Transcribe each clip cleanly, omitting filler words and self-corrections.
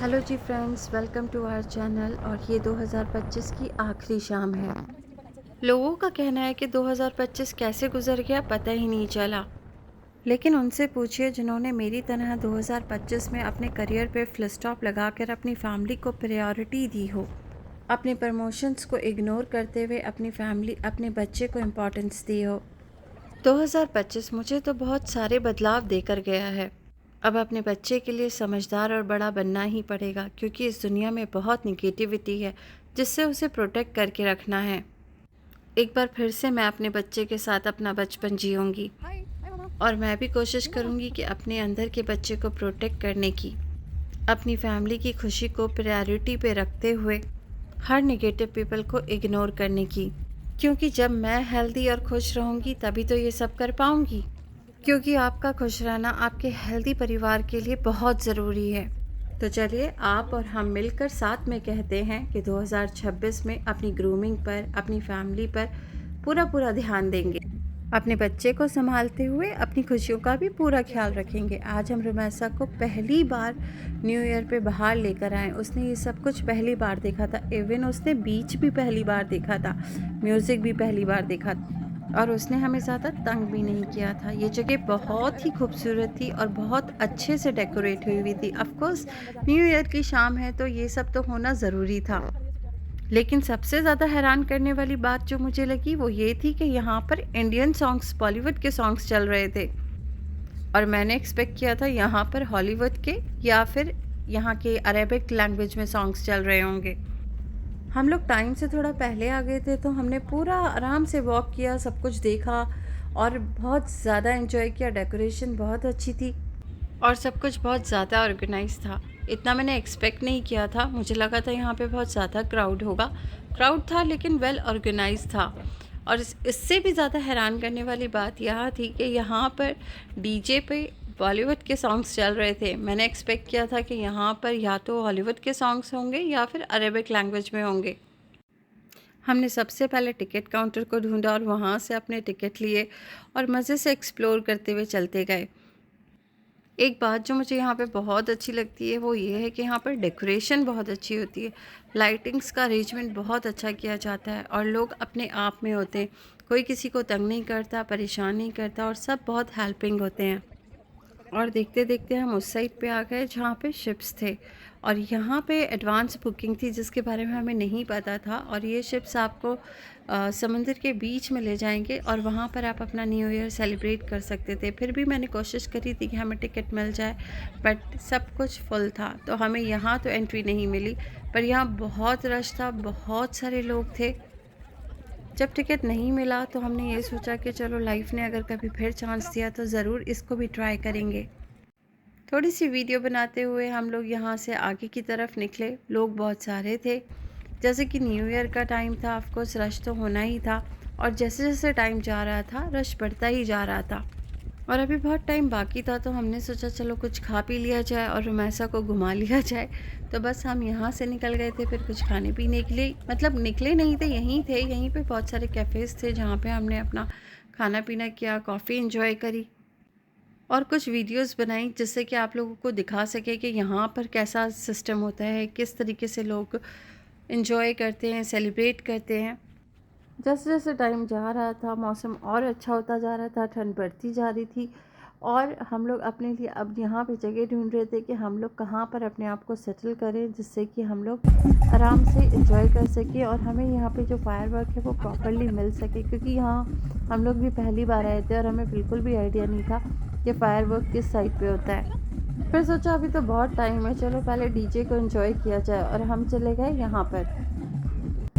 Hello जी friends, welcome to our channel. और ये 2025 की आखिरी शाम है। लोगों का कहना है कि 2025 कैसे गुजर गया पता ही नहीं चला। लेकिन उनसे पूछिए जिन्होंने मेरी तरह 2025 में अपने करियर पे फुल स्टॉप लगाकर अपनी फैमिली को प्रायोरिटी दी हो, अपने प्रमोशंस को इग्नोर करते हुए अपनी फैमिली, अपने बच्चे को इम्पोर्टेंस दी हो। 2025 मुझे तो बहुत सारे बदलाव देकर गया है। अब अपने बच्चे के लिए समझदार और बड़ा बनना ही पड़ेगा, क्योंकि इस दुनिया में बहुत निगेटिविटी है जिससे उसे प्रोटेक्ट करके रखना है। एक बार फिर से मैं अपने बच्चे के साथ अपना बचपन जीऊँगी और मैं भी कोशिश करूँगी कि अपने अंदर के बच्चे को प्रोटेक्ट करने की, अपनी फैमिली की खुशी को प्रायोरिटी पे रखते हुए हर निगेटिव पीपल को इग्नोर करने की। क्योंकि जब मैं हेल्दी और खुश रहूँगी तभी तो ये सब कर पाऊँगी। क्योंकि आपका खुश रहना आपके हेल्दी परिवार के लिए बहुत ज़रूरी है। तो चलिए आप और हम मिलकर साथ में कहते हैं कि 2026 में अपनी ग्रूमिंग पर, अपनी फैमिली पर पूरा ध्यान देंगे। अपने बच्चे को संभालते हुए अपनी खुशियों का भी पूरा ख्याल रखेंगे। आज हम रुमैसा को पहली बार न्यू ईयर पे बाहर लेकर आए। उसने ये सब कुछ पहली बार देखा था। इवन उसने बीच भी पहली बार देखा था, म्यूज़िक भी पहली बार देखा था। और उसने हमें ज़्यादा तंग भी नहीं किया था। ये जगह बहुत ही खूबसूरत थी और बहुत अच्छे से डेकोरेट हुई हुई थी। ऑफ कोर्स न्यू ईयर की शाम है तो ये सब तो होना ज़रूरी था। लेकिन सबसे ज़्यादा हैरान करने वाली बात जो मुझे लगी वो ये थी कि यहाँ पर इंडियन सॉन्ग्स, बॉलीवुड के सॉन्ग्स चल रहे थे। और मैंने एक्सपेक्ट किया था यहाँ पर हॉलीवुड के या फिर यहाँ के अरेबिक लैंग्वेज में सॉन्ग्स चल रहे होंगे। हम लोग टाइम से थोड़ा पहले आ गए थे तो हमने पूरा आराम से वॉक किया, सब कुछ देखा और बहुत ज़्यादा एंजॉय किया। डेकोरेशन बहुत अच्छी थी और सब कुछ बहुत ज़्यादा ऑर्गेनाइज था। इतना मैंने एक्सपेक्ट नहीं किया था। मुझे लगा था यहाँ पे बहुत ज़्यादा क्राउड होगा। क्राउड था लेकिन वेल ऑर्गेनाइज था। और इससे भी ज़्यादा हैरान करने वाली बात यह थी कि यहाँ पर डीजे पे बॉलीवुड के सॉन्ग्स चल रहे थे। मैंने एक्सपेक्ट किया था कि यहाँ पर या तो हॉलीवुड के सॉन्ग्स होंगे या फिर अरेबिक लैंग्वेज में होंगे। हमने सबसे पहले टिकट काउंटर को ढूंढा और वहाँ से अपने टिकट लिए और मज़े से एक्सप्लोर करते हुए चलते गए। एक बात जो मुझे यहाँ पे बहुत अच्छी लगती है वो ये है कि यहाँ पर डेकोरेशन बहुत अच्छी होती है। लाइटिंग्स का अरेंजमेंट बहुत अच्छा किया जाता है और लोग अपने आप में होते हैं। कोई किसी को तंग नहीं करता, परेशान नहीं करता और सब बहुत हेल्पिंग होते हैं। और देखते देखते हम उस साइड पे आ गए जहाँ पे शिप्स थे और यहाँ पे एडवांस बुकिंग थी जिसके बारे में हमें नहीं पता था। और ये शिप्स आपको समुद्र के बीच में ले जाएंगे और वहाँ पर आप अपना न्यू ईयर सेलिब्रेट कर सकते थे। फिर भी मैंने कोशिश करी थी कि हमें टिकट मिल जाए, बट सब कुछ फुल था तो हमें यहाँ तो एंट्री नहीं मिली। पर यहाँ बहुत रश था, बहुत सारे लोग थे। जब टिकट नहीं मिला तो हमने ये सोचा कि चलो लाइफ ने अगर कभी फिर चांस दिया तो ज़रूर इसको भी ट्राई करेंगे। थोड़ी सी वीडियो बनाते हुए हम लोग यहाँ से आगे की तरफ निकले। लोग बहुत सारे थे, जैसे कि न्यू ईयर का टाइम था, ऑफ कोर्स रश तो होना ही था। और जैसे जैसे टाइम जा रहा था रश बढ़ता ही जा रहा था। और अभी बहुत टाइम बाकी था तो हमने सोचा चलो कुछ खा पी लिया जाए और रुमैसा को घुमा लिया जाए। तो बस हम यहाँ से निकल गए थे फिर कुछ खाने पीने के लिए। मतलब निकले नहीं थे, यहीं थे। यहीं पे बहुत सारे कैफ़ेज़ थे जहाँ पे हमने अपना खाना पीना किया, कॉफ़ी इंजॉय करी और कुछ वीडियोस बनाई जिससे कि आप लोगों को दिखा सके कि यहाँ पर कैसा सिस्टम होता है, किस तरीके से लोग एंजॉय करते हैं, सेलिब्रेट करते हैं। जैसे जैसे टाइम जा रहा था मौसम और अच्छा होता जा रहा था, ठंड बढ़ती जा रही थी और हम लोग अपने लिए अब यहाँ पे जगह ढूंढ रहे थे कि हम लोग कहाँ पर अपने आप को सेटल करें जिससे कि हम लोग आराम से एंजॉय कर सकें और हमें यहाँ पे जो फायर वर्क है वो प्रॉपरली मिल सके। क्योंकि यहाँ हम लोग भी पहली बार आए थे और हमें बिल्कुल भी आइडिया नहीं था कि फायर वर्क किस साइड पे होता है। फिर सोचा अभी तो बहुत टाइम है, चलो पहले डीजे को एंजॉय किया जाए और हम चले गए यहाँ पर,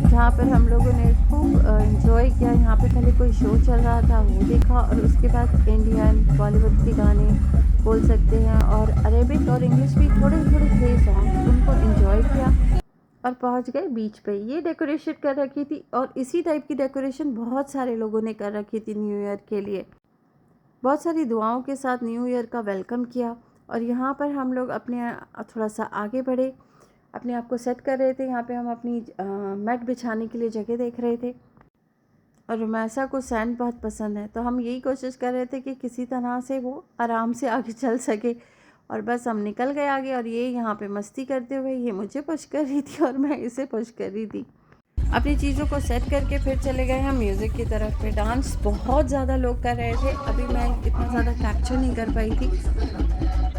जहाँ पर हम लोगों ने खूब एंजॉय किया। यहाँ पे पहले कोई शो चल रहा था वो देखा और उसके बाद इंडियन बॉलीवुड के गाने बोल सकते हैं और अरेबिक और इंग्लिश भी थोड़े थोड़े थे सॉन्ग, उनको एंजॉय किया और पहुँच गए बीच पे। ये डेकोरेशन कर रखी थी और इसी टाइप की डेकोरेशन बहुत सारे लोगों ने कर रखी थी न्यू ईयर के लिए। बहुत सारी दुआओं के साथ न्यू ईयर का वेलकम किया और यहाँ पर हम लोग अपने थोड़ा सा आगे बढ़े, अपने आप को सेट कर रहे थे। यहाँ पे हम अपनी मैट बिछाने के लिए जगह देख रहे थे और रुमैसा को सैंड बहुत पसंद है तो हम यही कोशिश कर रहे थे कि किसी तरह से वो आराम से आगे चल सके और बस हम निकल गए आगे, और ये यहाँ पे मस्ती करते हुए ये मुझे पुश कर रही थी और मैं इसे पुश कर रही थी। अपनी चीज़ों को सेट करके फिर चले गए हम म्यूज़िक की तरफ पे। डांस बहुत ज़्यादा लोग कर रहे थे, अभी मैं इतना ज़्यादा कैप्चर नहीं कर पाई थी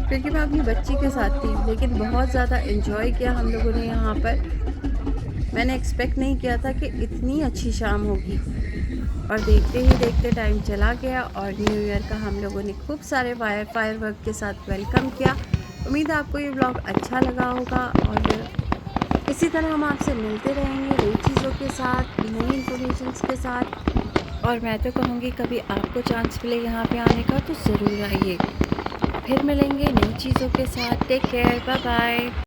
क्योंकि मैं अपनी बच्ची के साथ थी, लेकिन बहुत ज़्यादा एंजॉय किया हम लोगों ने यहाँ पर। मैंने एक्सपेक्ट नहीं किया था कि इतनी अच्छी शाम होगी, और देखते ही देखते टाइम चला गया और न्यू ईयर का हम लोगों ने खूब सारे फायरवर्क के साथ वेलकम किया। उम्मीद है आपको ये व्लॉग अच्छा लगा होगा, और इसी तरह हम आपसे मिलते रहेंगे नई चीज़ों के साथ, नई इन्फॉर्मेशंस के साथ। और मैं तो कहूँगी कभी आपको चांस मिले यहाँ पे आने का तो ज़रूर आइए। फिर मिलेंगे नई चीज़ों के साथ। Take care, bye bye.